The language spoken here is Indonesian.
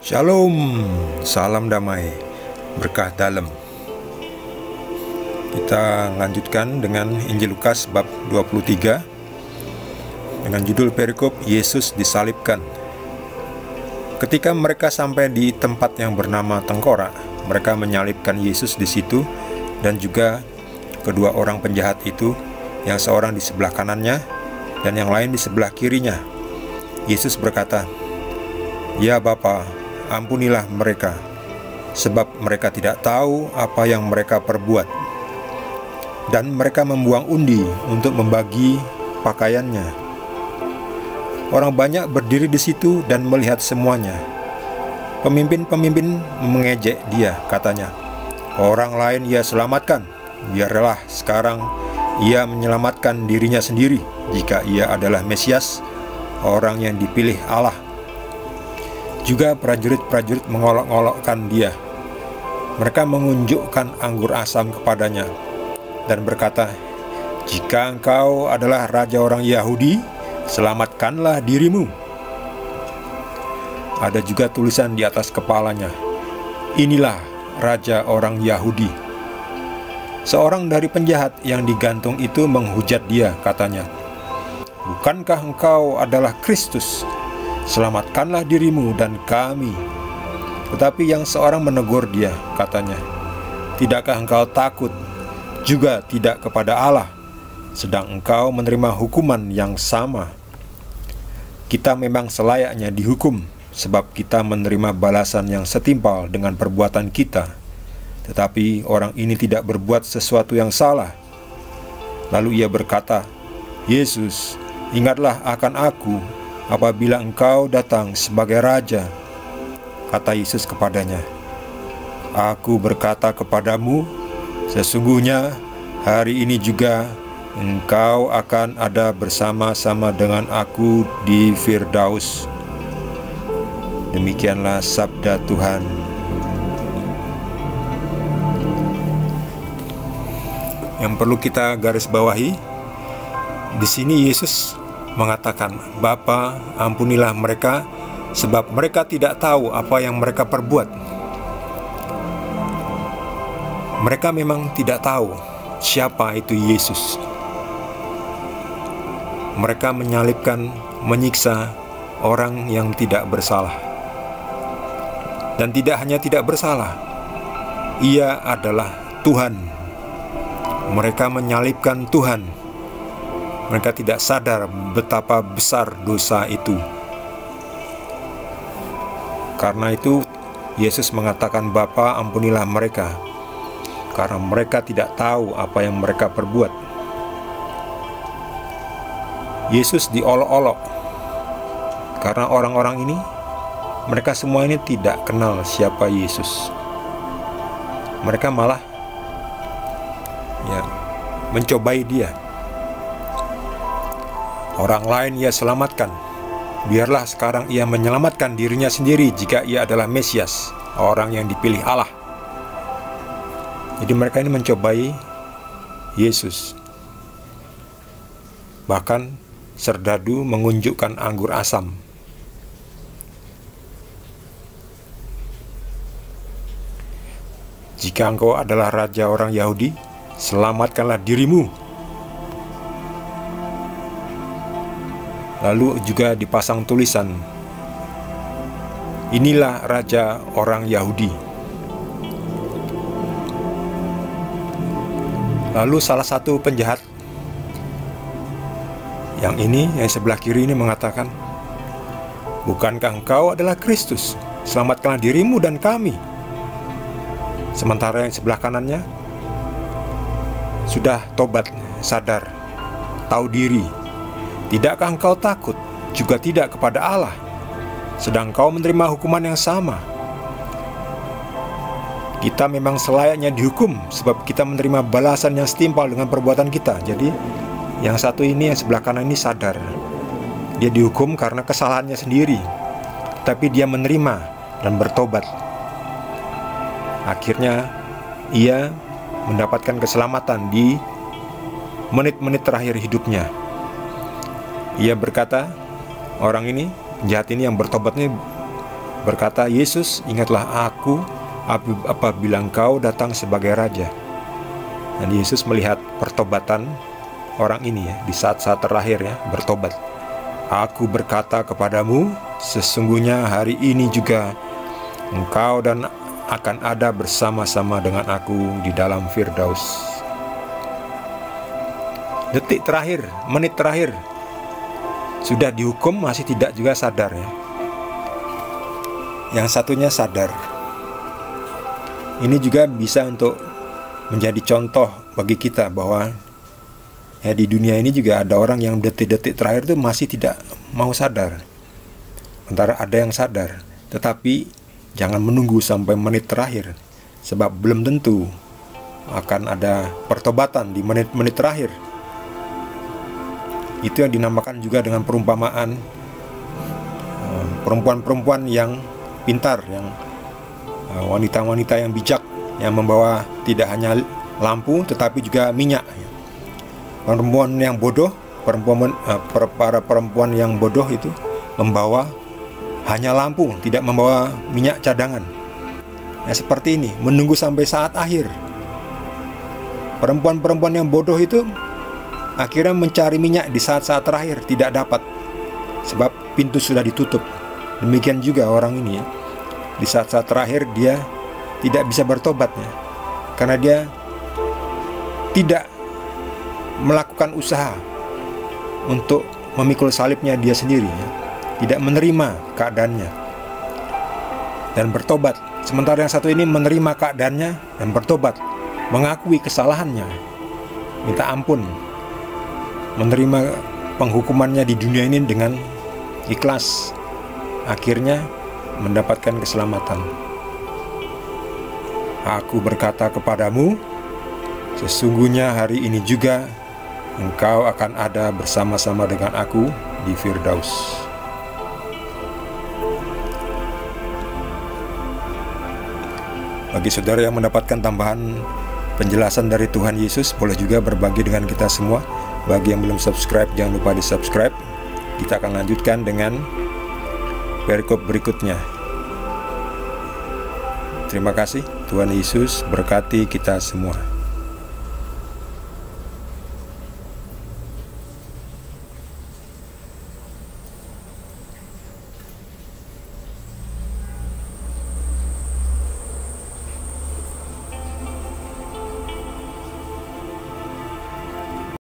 Shalom, salam damai, berkah dalam. Kita lanjutkan dengan Injil Lukas bab 23 dengan judul perikop Yesus disalibkan. Ketika mereka sampai di tempat yang bernama Tengkorak, mereka menyalibkan Yesus di situ dan juga kedua orang penjahat itu, yang seorang di sebelah kanannya dan yang lain di sebelah kirinya. Yesus berkata, "Ya Bapa, ampunilah mereka, sebab mereka tidak tahu apa yang mereka perbuat." Dan mereka membuang undi untuk membagi pakaiannya. Orang banyak berdiri di situ dan melihat semuanya. Pemimpin-pemimpin mengejek dia, katanya, "Orang lain ia selamatkan, biarlah sekarang ia menyelamatkan dirinya sendiri jika ia adalah Mesias, orang yang dipilih Allah." Juga prajurit-prajurit mengolok-olokkan dia. Mereka mengunjukkan anggur asam kepadanya dan berkata, "Jika engkau adalah raja orang Yahudi, selamatkanlah dirimu." Ada juga tulisan di atas kepalanya, "Inilah raja orang Yahudi." Seorang dari penjahat yang digantung itu menghujat dia, katanya, "Bukankah engkau adalah Kristus? Selamatkanlah dirimu dan kami." Tetapi yang seorang menegur dia, katanya, "Tidakkah engkau takut juga tidak kepada Allah, sedang engkau menerima hukuman yang sama? Kita memang selayaknya dihukum, sebab kita menerima balasan yang setimpal dengan perbuatan kita. Tetapi orang ini tidak berbuat sesuatu yang salah." Lalu ia berkata, "Yesus, ingatlah akan aku apabila engkau datang sebagai raja." Kata Yesus kepadanya, "Aku berkata kepadamu, sesungguhnya hari ini juga engkau akan ada bersama-sama dengan aku di Firdaus." Demikianlah sabda Tuhan. Yang perlu kita garis bawahi, di sini Yesus mengatakan, "Bapa, ampunilah mereka, sebab mereka tidak tahu apa yang mereka perbuat." Mereka memang tidak tahu siapa itu Yesus. Mereka menyalibkan, menyiksa orang yang tidak bersalah. Dan tidak hanya tidak bersalah, ia adalah Tuhan. Mereka menyalibkan Tuhan. Mereka tidak sadar betapa besar dosa itu. Karena itu Yesus mengatakan, "Bapa, ampunilah mereka, karena mereka tidak tahu apa yang mereka perbuat." Yesus diolok-olok karena orang-orang ini, mereka semua ini tidak kenal siapa Yesus. Mereka malah mencobai dia. "Orang lain ia selamatkan, biarlah sekarang ia menyelamatkan dirinya sendiri jika ia adalah Mesias, orang yang dipilih Allah." Jadi mereka ini mencobai Yesus. Bahkan serdadu mengunjukkan anggur asam. "Jika engkau adalah raja orang Yahudi, selamatkanlah dirimu." Lalu juga dipasang tulisan, "Inilah raja orang Yahudi." Lalu salah satu penjahat yang sebelah kiri ini mengatakan, "Bukankah engkau adalah Kristus? Selamatkanlah dirimu dan kami." Sementara yang sebelah kanannya sudah tobat, sadar, tahu diri. "Tidakkah engkau takut juga tidak kepada Allah, sedang engkau menerima hukuman yang sama?" Kita memang selayaknya dihukum, sebab kita menerima balasan yang setimpal dengan perbuatan kita. Jadi yang satu ini, yang sebelah kanan ini sadar, dia dihukum karena kesalahannya sendiri, tapi dia menerima dan bertobat. Akhirnya ia mendapatkan keselamatan di menit-menit terakhir hidupnya. Ia berkata, orang ini, penjahat ini yang bertobat ini berkata, "Yesus, ingatlah aku apabila Engkau datang sebagai Raja." Dan Yesus melihat pertobatan orang ini ya, di saat-saat terakhir ya, bertobat. "Aku berkata kepadamu, sesungguhnya hari ini juga engkau dan akan ada bersama-sama dengan aku di dalam Firdaus." Detik terakhir, menit terakhir, sudah dihukum masih tidak juga sadar ya. Yang satunya sadar. Ini juga bisa untuk menjadi contoh bagi kita bahwa ya, di dunia ini juga ada orang yang detik-detik terakhir itu masih tidak mau sadar. Sementara ada yang sadar, tetapi jangan menunggu sampai menit terakhir, sebab belum tentu akan ada pertobatan di menit-menit terakhir. Itu yang dinamakan juga dengan perumpamaan perempuan-perempuan yang pintar, yang wanita-wanita yang bijak, yang membawa tidak hanya lampu tetapi juga minyak. Perempuan yang bodoh, para perempuan yang bodoh itu membawa hanya lampu, tidak membawa minyak cadangan. Ya, seperti ini, menunggu sampai saat akhir. Perempuan-perempuan yang bodoh itu akhirnya mencari minyak di saat-saat terakhir, tidak dapat, sebab pintu sudah ditutup. Demikian juga orang ini ya, di saat-saat terakhir dia tidak bisa bertobatnya, karena dia tidak melakukan usaha untuk memikul salibnya dia sendiri ya, tidak menerima keadaannya dan bertobat. Sementara yang satu ini menerima keadaannya dan bertobat, mengakui kesalahannya, minta ampun, menerima penghukumannya di dunia ini dengan ikhlas, akhirnya mendapatkan keselamatan. "Aku berkata kepadamu, sesungguhnya hari ini juga engkau akan ada bersama-sama dengan aku di Firdaus." Bagi saudara yang mendapatkan tambahan penjelasan dari Tuhan Yesus, boleh juga berbagi dengan kita semua. Bagi yang belum subscribe, jangan lupa di subscribe. Kita akan lanjutkan dengan perikop berikutnya. Terima kasih. Tuhan Yesus berkati kita semua.